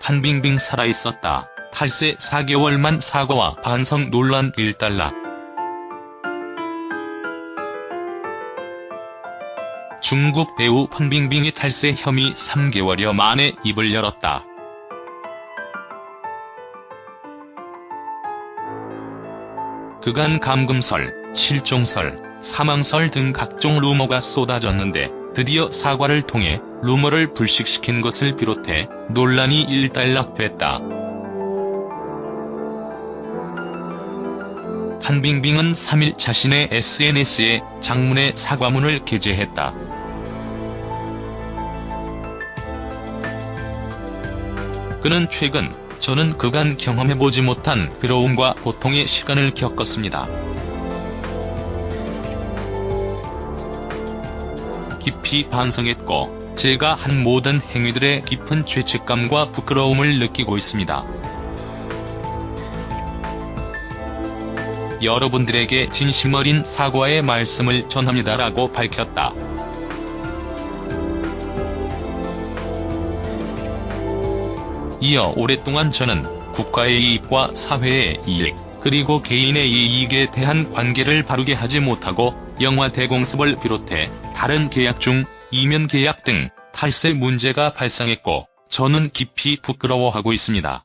판빙빙 살아있었다. 탈세 4개월만 사과와 반성 논란 일단락. 중국 배우 판빙빙의 탈세 혐의 3개월여 만에 입을 열었다. 그간 감금설, 실종설, 사망설 등 각종 루머가 쏟아졌는데 드디어 사과를 통해 루머를 불식시킨 것을 비롯해 논란이 일단락됐다. 판빙빙은 3일 자신의 SNS에 장문의 사과문을 게재했다. 그는 최근 "저는 그간 경험해보지 못한 괴로움과 고통의 시간을 겪었습니다. 깊이 반성했고 제가 한 모든 행위들에 깊은 죄책감과 부끄러움을 느끼고 있습니다. 여러분들에게 진심 어린 사과의 말씀을 전합니다라고 밝혔다. 이어 오랫동안 저는 국가의 이익과 사회의 이익, 그리고 개인의 이익에 대한 관계를 바르게 하지 못하고 영화 대공습을 비롯해 다른 계약 중 이면 계약 등 탈세 문제가 발생했고 저는 깊이 부끄러워하고 있습니다.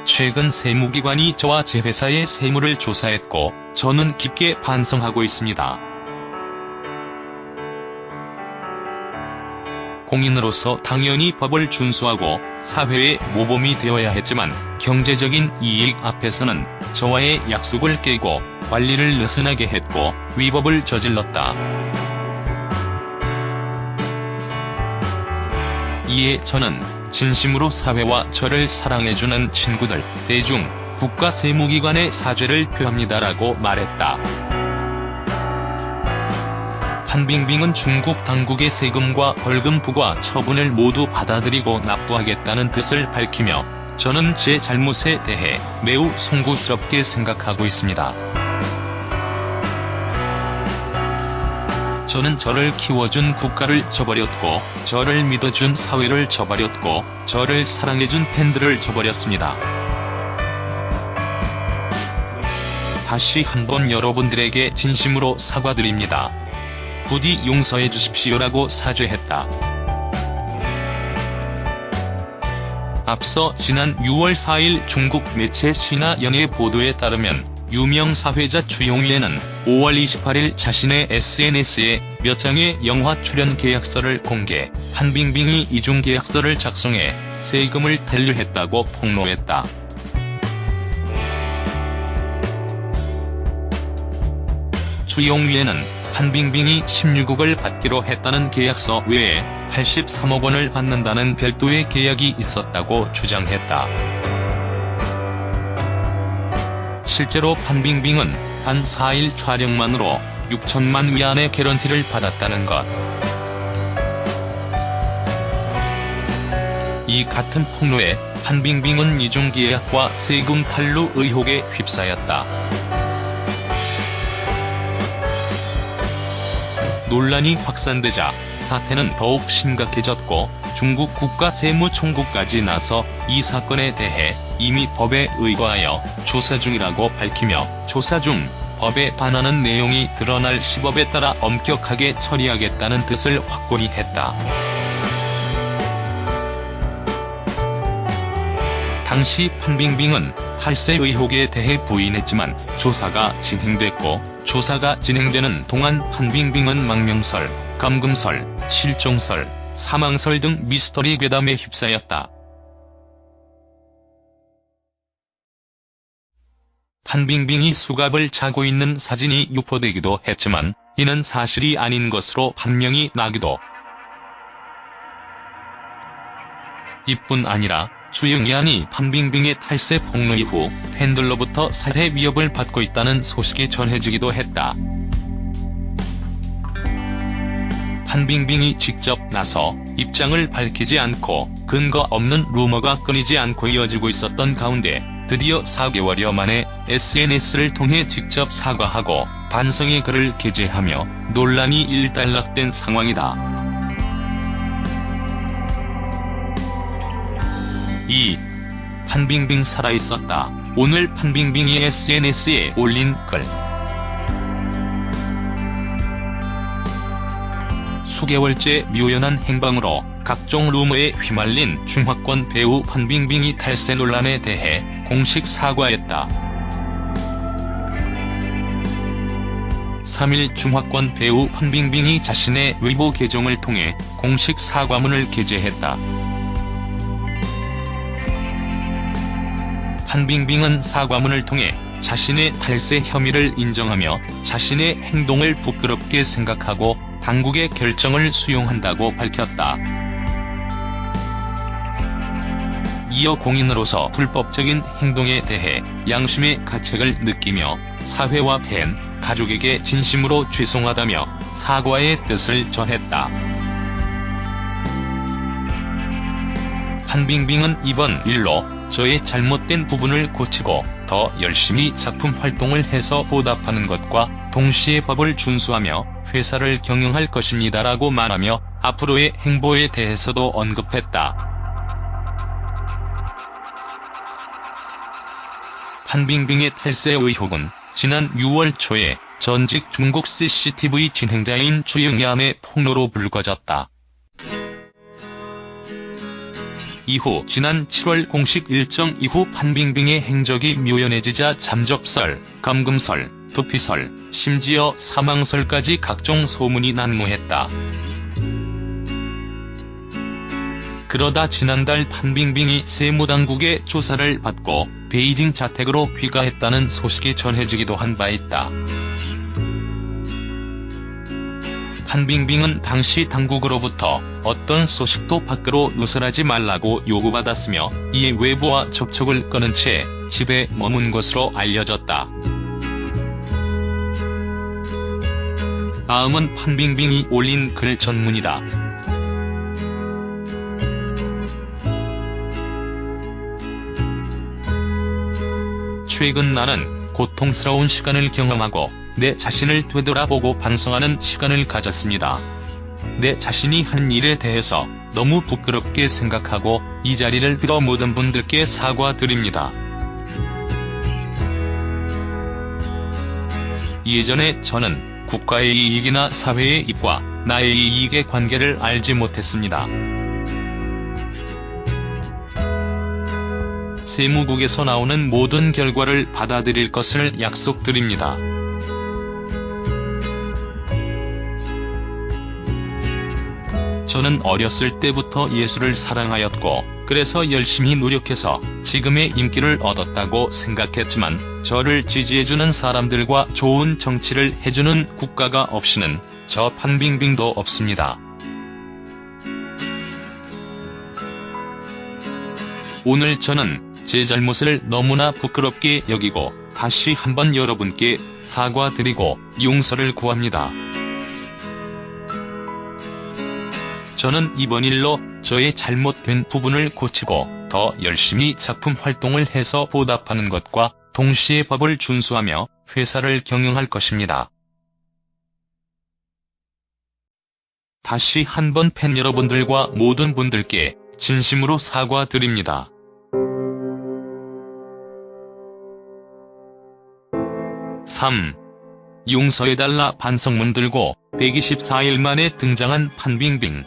최근 세무기관이 저와 제 회사의 세무를 조사했고 저는 깊게 반성하고 있습니다. 공인으로서 당연히 법을 준수하고 사회의 모범이 되어야 했지만 경제적인 이익 앞에서는 저와의 약속을 깨고 관리를 느슨하게 했고 위법을 저질렀다. 이에 저는 진심으로 사회와 저를 사랑해주는 친구들, 대중, 국가 세무기관에 사죄를 표합니다라고 말했다. 판빙빙은 중국 당국의 세금과 벌금 부과 처분을 모두 받아들이고 납부하겠다는 뜻을 밝히며 "저는 제 잘못에 대해 매우 송구스럽게 생각하고 있습니다. 저는 저를 키워준 국가를 저버렸고 저를 믿어준 사회를 저버렸고 저를 사랑해준 팬들을 저버렸습니다. 다시 한번 여러분들에게 진심으로 사과드립니다. 부디 용서해 주십시오라고 사죄했다. 앞서 지난 6월 4일 중국 매체 신화연의 보도에 따르면 유명 사회자 주용위에는 5월 28일 자신의 SNS에 몇 장의 영화 출연 계약서를 공개, 판빙빙이 이중 계약서를 작성해 세금을 단류했다고 폭로했다. 주용위에는 판빙빙이 16억을 받기로 했다는 계약서 외에 83억 원을 받는다는 별도의 계약이 있었다고 주장했다. 실제로 판빙빙은 단 4일 촬영만으로 6천만 위안의 개런티를 받았다는 것. 이 같은 폭로에 판빙빙은 이중 계약과 세금 탈루 의혹에 휩싸였다. 논란이 확산되자 사태는 더욱 심각해졌고 중국 국가세무총국까지 나서 이 사건에 대해 이미 법에 의거하여 조사 중이라고 밝히며 조사 중 법에 반하는 내용이 드러날 시법에 따라 엄격하게 처리하겠다는 뜻을 확고히 했다. 당시 판빙빙은 탈세 의혹에 대해 부인했지만 조사가 진행됐고 조사가 진행되는 동안 판빙빙은 망명설, 감금설, 실종설, 사망설 등 미스터리 괴담에 휩싸였다. 판빙빙이 수갑을 차고 있는 사진이 유포되기도 했지만 이는 사실이 아닌 것으로 판명이 나기도. 이뿐 아니라 주용위안이 판빙빙의 탈세 폭로 이후 팬들로부터 살해 위협을 받고 있다는 소식이 전해지기도 했다. 판빙빙이 직접 나서 입장을 밝히지 않고 근거 없는 루머가 끊이지 않고 이어지고 있었던 가운데 드디어 4개월여 만에 SNS를 통해 직접 사과하고 반성의 글을 게재하며 논란이 일단락된 상황이다. 2. 판빙빙 살아있었다. 오늘 판빙빙이 SNS에 올린 글. 수개월째 묘연한 행방으로 각종 루머에 휘말린 중화권 배우 판빙빙이 탈세 논란에 대해 공식 사과했다. 3일 중화권 배우 판빙빙이 자신의 weibo 계정을 통해 공식 사과문을 게재했다. 판빙빙은 사과문을 통해 자신의 탈세 혐의를 인정하며 자신의 행동을 부끄럽게 생각하고 당국의 결정을 수용한다고 밝혔다. 이어 공인으로서 불법적인 행동에 대해 양심의 가책을 느끼며 사회와 팬, 가족에게 진심으로 죄송하다며 사과의 뜻을 전했다. 판빙빙은 이번 일로 저의 잘못된 부분을 고치고 더 열심히 작품 활동을 해서 보답하는 것과 동시에 법을 준수하며 회사를 경영할 것입니다라고 말하며 앞으로의 행보에 대해서도 언급했다. 판빙빙의 탈세 의혹은 지난 6월 초에 전직 중국 CCTV 진행자인 주영야의 폭로로 불거졌다. 이후 지난 7월 공식 일정 이후 판빙빙의 행적이 묘연해지자 잠적설, 감금설, 도피설, 심지어 사망설까지 각종 소문이 난무했다. 그러다 지난달 판빙빙이 세무당국의 조사를 받고 베이징 자택으로 귀가했다는 소식이 전해지기도 한 바 있다. 판빙빙은 당시 당국으로부터 어떤 소식도 밖으로 누설하지 말라고 요구받았으며 이에 외부와 접촉을 끊은 채 집에 머문 것으로 알려졌다. 다음은 판빙빙이 올린 글 전문이다. 최근 나는 고통스러운 시간을 경험하고 내 자신을 되돌아보고 반성하는 시간을 가졌습니다. 내 자신이 한 일에 대해서 너무 부끄럽게 생각하고 이 자리를 빌어 모든 분들께 사과드립니다. 예전에 저는 국가의 이익이나 사회의 이익과 나의 이익의 관계를 알지 못했습니다. 세무국에서 나오는 모든 결과를 받아들일 것을 약속드립니다. 저는 어렸을 때부터 예술을 사랑하였고 그래서 열심히 노력해서 지금의 인기를 얻었다고 생각했지만 저를 지지해주는 사람들과 좋은 정치를 해주는 국가가 없이는 저 판빙빙도 없습니다. 오늘 저는 제 잘못을 너무나 부끄럽게 여기고 다시 한번 여러분께 사과드리고 용서를 구합니다. 저는 이번 일로 저의 잘못된 부분을 고치고 더 열심히 작품 활동을 해서 보답하는 것과 동시에 법을 준수하며 회사를 경영할 것입니다. 다시 한번 팬 여러분들과 모든 분들께 진심으로 사과드립니다. 3. 용서해달라 반성문 들고 124일 만에 등장한 판빙빙.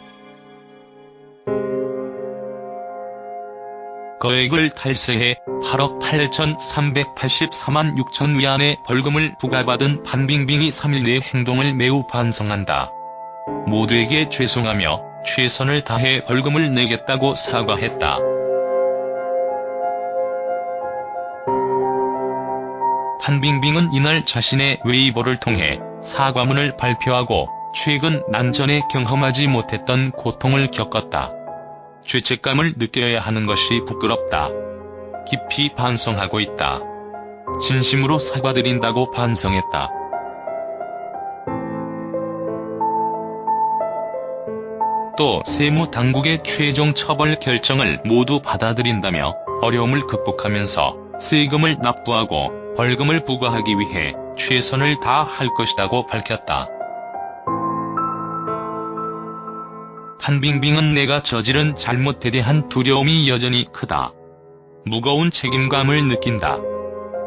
거액을 탈세해 8억 8,384만 6천 위안의 벌금을 부과받은 판빙빙이 3일 내 행동을 매우 반성한다. 모두에게 죄송하며 최선을 다해 벌금을 내겠다고 사과했다. 판빙빙은 이날 자신의 웨이보를 통해 사과문을 발표하고 최근 난전에 경험하지 못했던 고통을 겪었다. 죄책감을 느껴야 하는 것이 부끄럽다. 깊이 반성하고 있다. 진심으로 사과드린다고 반성했다. 또 세무당국의 최종 처벌 결정을 모두 받아들인다며 어려움을 극복하면서 세금을 납부하고 벌금을 부과하기 위해 최선을 다할 것이라고 밝혔다. 판빙빙은 내가 저지른 잘못에 대한 두려움이 여전히 크다. 무거운 책임감을 느낀다.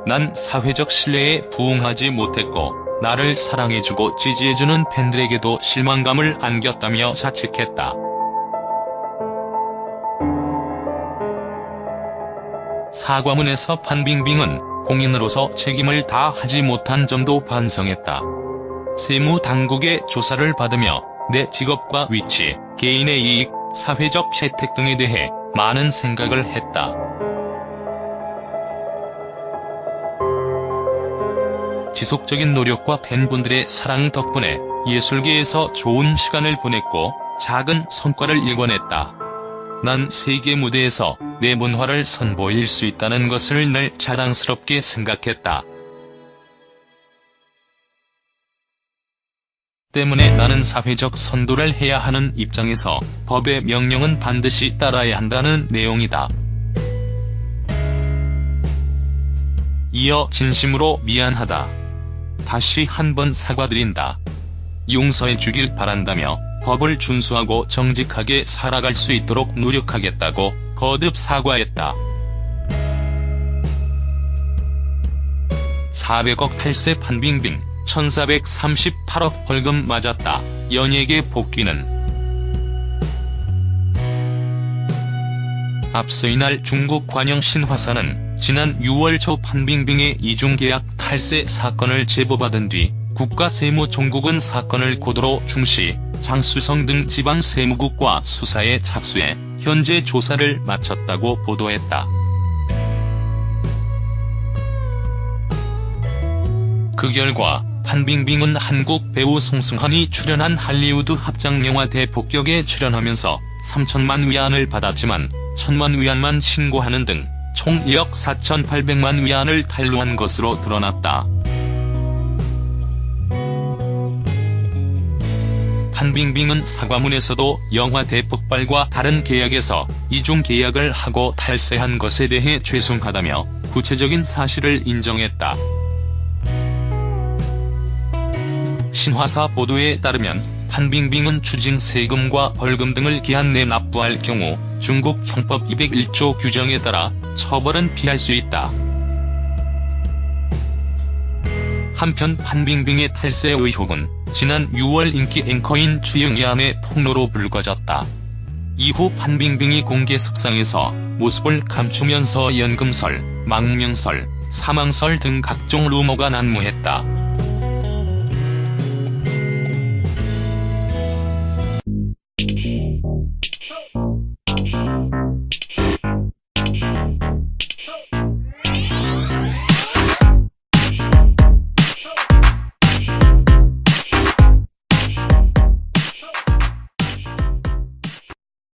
난 사회적 신뢰에 부응하지 못했고 나를 사랑해주고 지지해주는 팬들에게도 실망감을 안겼다며 자책했다. 사과문에서 판빙빙은 공인으로서 책임을 다하지 못한 점도 반성했다. 세무당국의 조사를 받으며 내 직업과 위치, 개인의 이익, 사회적 혜택 등에 대해 많은 생각을 했다. 지속적인 노력과 팬분들의 사랑 덕분에 예술계에서 좋은 시간을 보냈고 작은 성과를 일궈냈다. 난 세계 무대에서 내 문화를 선보일 수 있다는 것을 늘 자랑스럽게 생각했다. 때문에 나는 사회적 선도를 해야 하는 입장에서 법의 명령은 반드시 따라야 한다는 내용이다. 이어 진심으로 미안하다. 다시 한번 사과드린다. 용서해주길 바란다며 법을 준수하고 정직하게 살아갈 수 있도록 노력하겠다고 거듭 사과했다. 400억 탈세 판빙빙, 1438억 벌금 맞았다. 연예계 복귀는. 앞서 이날 중국 관영 신화사는 지난 6월 초 판빙빙의 이중계약 탈세 사건을 제보받은 뒤 국가세무총국은 사건을 고도로 중시, 장쑤성 등 지방세무국과 수사에 착수해 현재 조사를 마쳤다고 보도했다. 그 결과 판빙빙은 한국 배우 송승헌이 출연한 할리우드 합작영화 대폭격에 출연하면서 3천만 위안을 받았지만 1,000만 위안만 신고하는 등 총 1억 4,800만 위안을 탈루한 것으로 드러났다. 판빙빙은 사과문에서도 영화 대폭발과 다른 계약에서 이중 계약을 하고 탈세한 것에 대해 죄송하다며 구체적인 사실을 인정했다. 신화사 보도에 따르면 판빙빙은 추징 세금과 벌금 등을 기한 내 납부할 경우 중국 형법 201조 규정에 따라 처벌은 피할 수 있다. 한편 판빙빙의 탈세 의혹은 지난 6월 인기 앵커인 주영야의 폭로로 불거졌다. 이후 판빙빙이 공개 석상에서 모습을 감추면서 연금설, 망명설, 사망설 등 각종 루머가 난무했다.